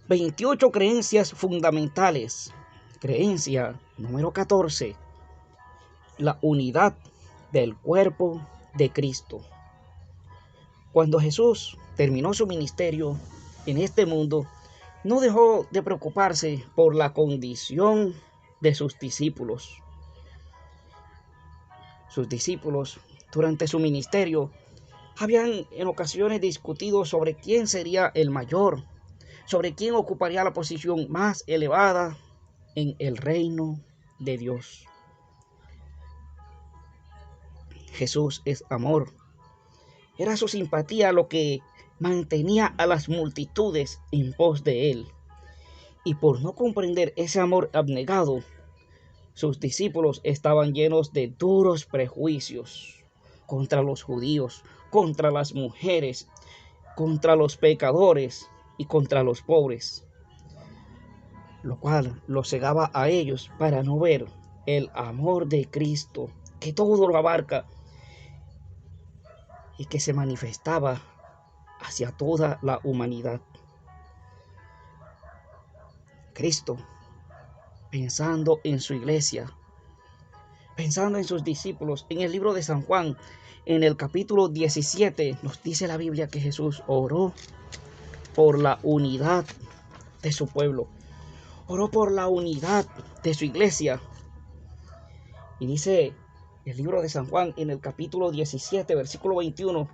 28 creencias fundamentales. Creencia número 14. La unidad del cuerpo de Cristo. Cuando Jesús terminó su ministerio en este mundo, no dejó de preocuparse por la condición de sus discípulos. Sus discípulos, durante su ministerio, habían en ocasiones discutido sobre quién sería el mayor, sobre quién ocuparía la posición más elevada en el reino de Dios. Jesús es amor. Era su simpatía lo que mantenía a las multitudes en pos de él. Y por no comprender ese amor abnegado, sus discípulos estaban llenos de duros prejuicios contra los judíos, contra las mujeres, contra los pecadores y contra los pobres, lo cual los cegaba a ellos para no ver el amor de Cristo, que todo lo abarca y que se manifestaba hacia toda la humanidad. Cristo, pensando en su iglesia, pensando en sus discípulos, en el libro de San Juan, en el capítulo 17, nos dice la Biblia que Jesús oró por la unidad de su pueblo, oró por la unidad de su iglesia. Y dice el libro de San Juan, en el capítulo 17, versículo 21,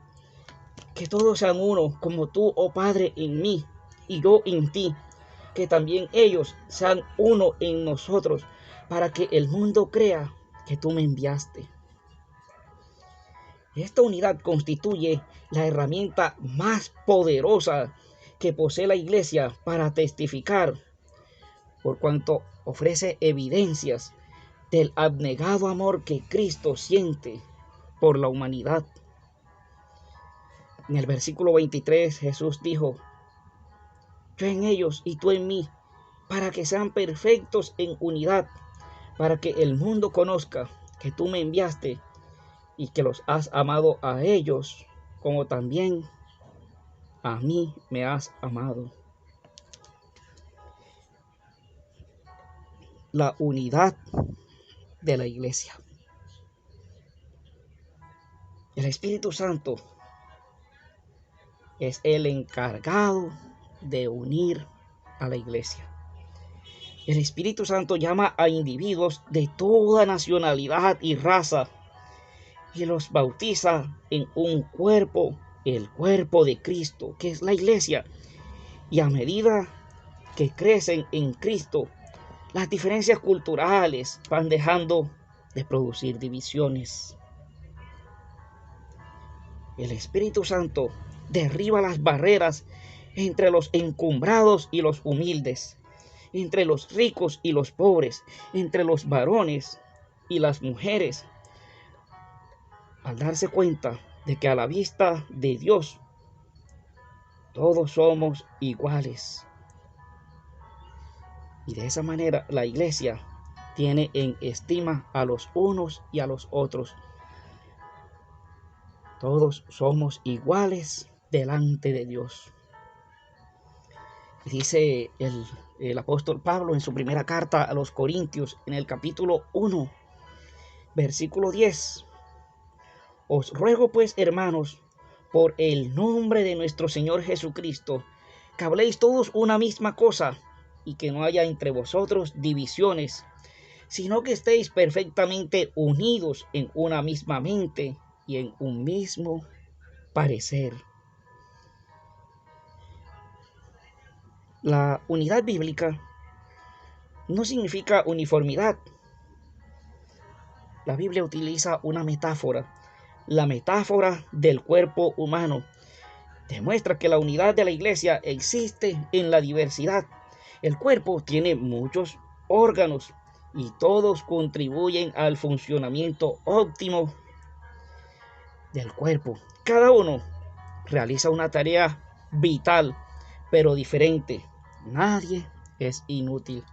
que todos sean uno, como tú, oh Padre, en mí y yo en ti, que también ellos sean uno en nosotros, para que el mundo crea que tú me enviaste. Esta unidad constituye la herramienta más poderosa que posee la iglesia para testificar, por cuanto ofrece evidencias del abnegado amor que Cristo siente por la humanidad. En el versículo 23 Jesús dijo: yo en ellos y tú en mí, para que sean perfectos en unidad, para que el mundo conozca que tú me enviaste y que los has amado a ellos, como también a mí me has amado. La unidad de la iglesia. El Espíritu Santo es el encargado de unir a la iglesia. El Espíritu Santo llama a individuos de toda nacionalidad y raza y los bautiza en un cuerpo, el cuerpo de Cristo, que es la iglesia. Y a medida que crecen en Cristo, las diferencias culturales van dejando de producir divisiones. El Espíritu Santo derriba las barreras entre los encumbrados y los humildes, entre los ricos y los pobres, entre los varones y las mujeres, al darse cuenta de que a la vista de Dios todos somos iguales. Y de esa manera la iglesia tiene en estima a los unos y a los otros. Todos somos iguales delante de Dios. Dice el apóstol Pablo en su primera carta a los Corintios, en el capítulo 1, versículo 10. Os ruego pues, hermanos, por el nombre de nuestro Señor Jesucristo, que habléis todos una misma cosa y que no haya entre vosotros divisiones, sino que estéis perfectamente unidos en una misma mente y en un mismo parecer. La unidad bíblica no significa uniformidad. La Biblia utiliza una metáfora, la metáfora del cuerpo humano. Demuestra que la unidad de la iglesia existe en la diversidad. El cuerpo tiene muchos órganos y todos contribuyen al funcionamiento óptimo del cuerpo. Cada uno realiza una tarea vital, pero diferente. Nadie es inútil.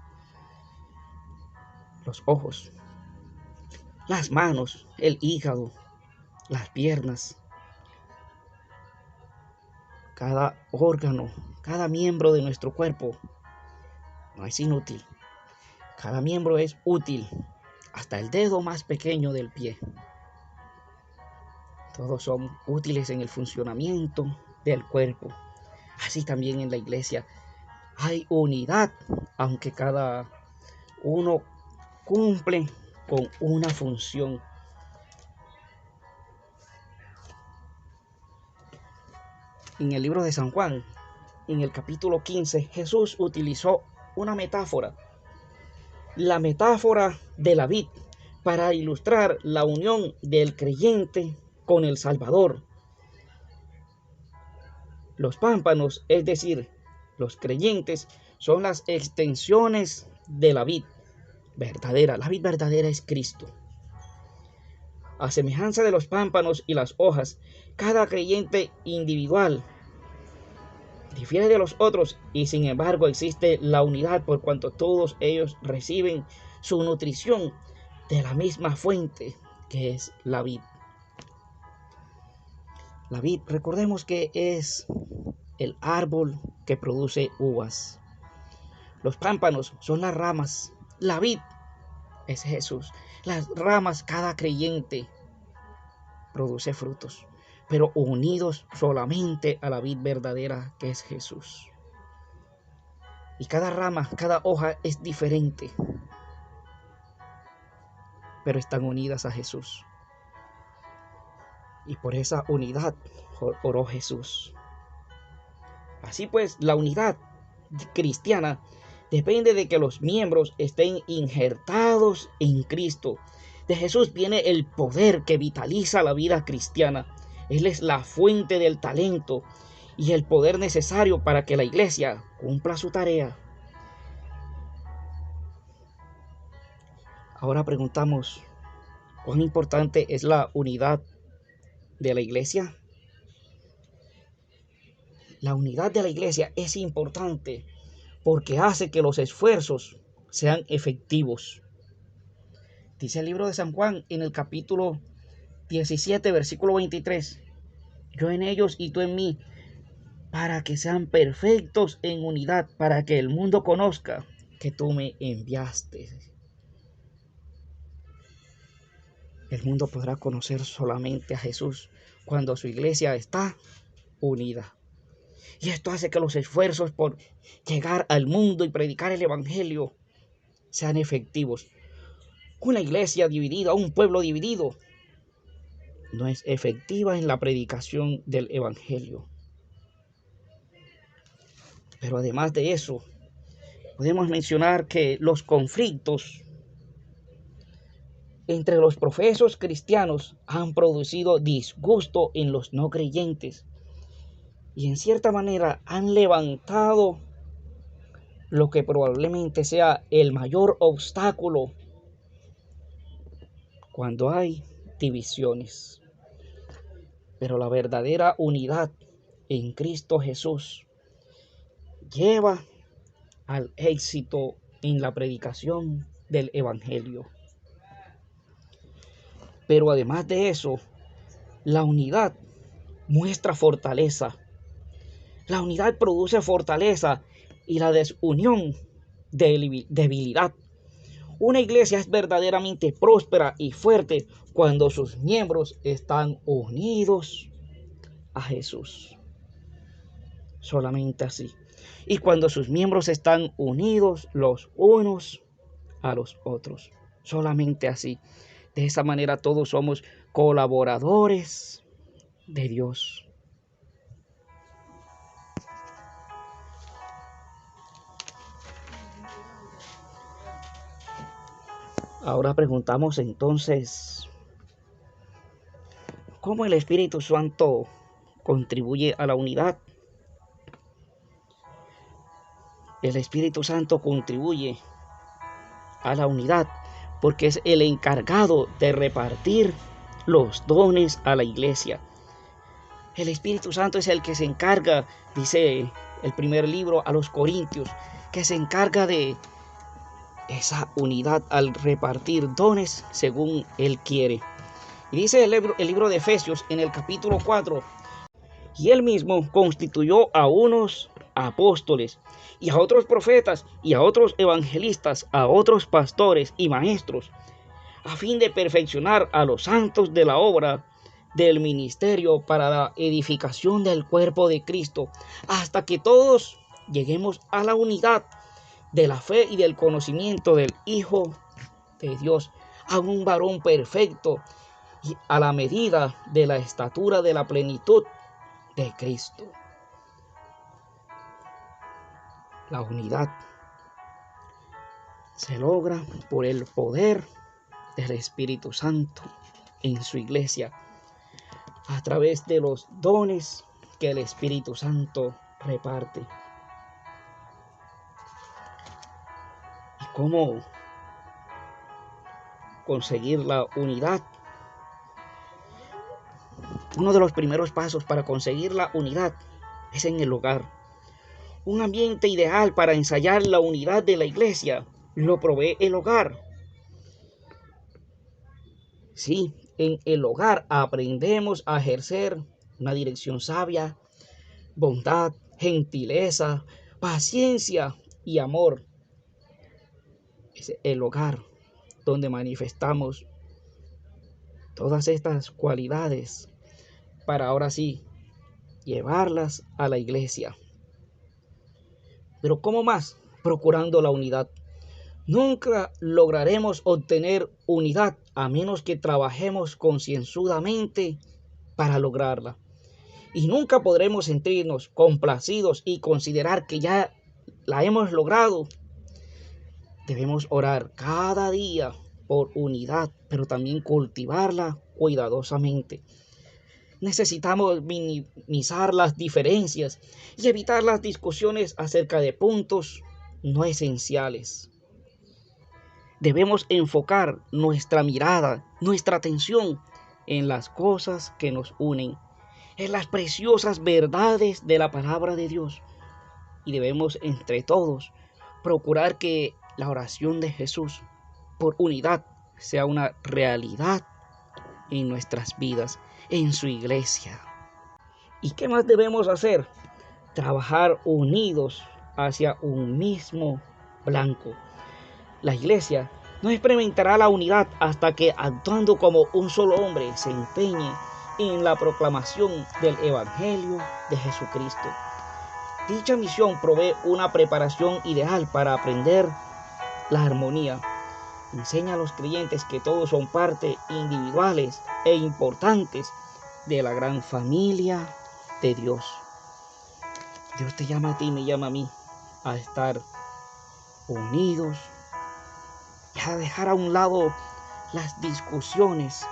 Los ojos, las manos, el hígado, las piernas, cada órgano, cada miembro de nuestro cuerpo no es inútil. Cada miembro es útil, hasta el dedo más pequeño del pie. Todos son útiles en el funcionamiento del cuerpo. Así también en la iglesia hay unidad, aunque cada uno cumple con una función. En el libro de San Juan, en el capítulo 15, Jesús utilizó una metáfora, la metáfora de la vid, para ilustrar la unión del creyente con el Salvador. Los pámpanos, es decir, los creyentes, son las extensiones de la vid verdadera. La vid verdadera es Cristo. A semejanza de los pámpanos y las hojas, cada creyente individual difiere de los otros y sin embargo existe la unidad por cuanto todos ellos reciben su nutrición de la misma fuente que es la vid. La vid, recordemos que es el árbol que produce uvas. Los pámpanos son las ramas. La vid es Jesús. Las ramas, cada creyente produce frutos, pero unidos solamente a la vid verdadera que es Jesús. Y cada rama, cada hoja es diferente, pero están unidas a Jesús. Y por esa unidad oró Jesús. Así pues, la unidad cristiana depende de que los miembros estén injertados en Cristo. De Jesús viene el poder que vitaliza la vida cristiana. Él es la fuente del talento y el poder necesario para que la iglesia cumpla su tarea. Ahora preguntamos, ¿cuán importante es la unidad de la iglesia? La unidad de la iglesia es importante porque hace que los esfuerzos sean efectivos. Dice el libro de San Juan en el capítulo 17, versículo 23. Yo en ellos y tú en mí, para que sean perfectos en unidad, para que el mundo conozca que tú me enviaste. El mundo podrá conocer solamente a Jesús cuando su iglesia está unida. Y esto hace que los esfuerzos por llegar al mundo y predicar el evangelio sean efectivos. Una iglesia dividida, un pueblo dividido, no es efectiva en la predicación del evangelio. Pero además de eso, podemos mencionar que los conflictos entre los profesos cristianos han producido disgusto en los no creyentes y en cierta manera han levantado lo que probablemente sea el mayor obstáculo cuando hay divisiones. Pero la verdadera unidad en Cristo Jesús lleva al éxito en la predicación del evangelio. Pero además de eso, la unidad muestra fortaleza. La unidad produce fortaleza y la desunión debilidad. Una iglesia es verdaderamente próspera y fuerte cuando sus miembros están unidos a Jesús. Solamente así. Y cuando sus miembros están unidos los unos a los otros. Solamente así. De esa manera todos somos colaboradores de Dios. Ahora preguntamos entonces, ¿cómo el Espíritu Santo contribuye a la unidad? El Espíritu Santo contribuye a la unidad porque es el encargado de repartir los dones a la iglesia. El Espíritu Santo es el que se encarga, dice el primer libro a los Corintios, que se encarga de esa unidad al repartir dones según Él quiere. Y dice el libro de Efesios en el capítulo 4, Y él mismo constituyó a unos apóstoles, y a otros profetas, y a otros evangelistas, a otros pastores y maestros, a fin de perfeccionar a los santos de la obra del ministerio para la edificación del cuerpo de Cristo, hasta que todos lleguemos a la unidad de la fe y del conocimiento del Hijo de Dios, a un varón perfecto y a la medida de la estatura de la plenitud de Cristo. La unidad se logra por el poder del Espíritu Santo en su iglesia, a través de los dones que el Espíritu Santo reparte. ¿Y cómo conseguir la unidad? Uno de los primeros pasos para conseguir la unidad es en el hogar. Un ambiente ideal para ensayar la unidad de la iglesia lo provee el hogar. Sí, en el hogar aprendemos a ejercer una dirección sabia, bondad, gentileza, paciencia y amor. Es el hogar donde manifestamos todas estas cualidades para ahora sí llevarlas a la iglesia. Pero ¿cómo más? Procurando la unidad. Nunca lograremos obtener unidad a menos que trabajemos concienzudamente para lograrla. Y nunca podremos sentirnos complacidos y considerar que ya la hemos logrado. Debemos orar cada día por unidad, pero también cultivarla cuidadosamente. Necesitamos minimizar las diferencias y evitar las discusiones acerca de puntos no esenciales. Debemos enfocar nuestra mirada, nuestra atención en las cosas que nos unen, en las preciosas verdades de la palabra de Dios. Y debemos entre todos procurar que la oración de Jesús por unidad sea una realidad en nuestras vidas, en su iglesia. ¿Y qué más debemos hacer? Trabajar unidos hacia un mismo blanco. La iglesia no experimentará la unidad hasta que, actuando como un solo hombre, se empeñe en la proclamación del Evangelio de Jesucristo. Dicha misión provee una preparación ideal para aprender la armonía. Enseña a los creyentes que todos son parte individuales e importantes de la gran familia de Dios. Dios te llama a ti, me llama a mí a estar unidos y a dejar a un lado las discusiones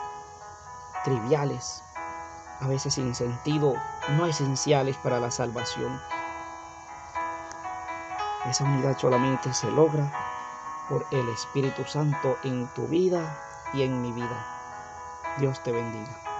triviales, a veces sin sentido, no esenciales para la salvación. Esa unidad solamente se logra por el Espíritu Santo en tu vida y en mi vida. Dios te bendiga.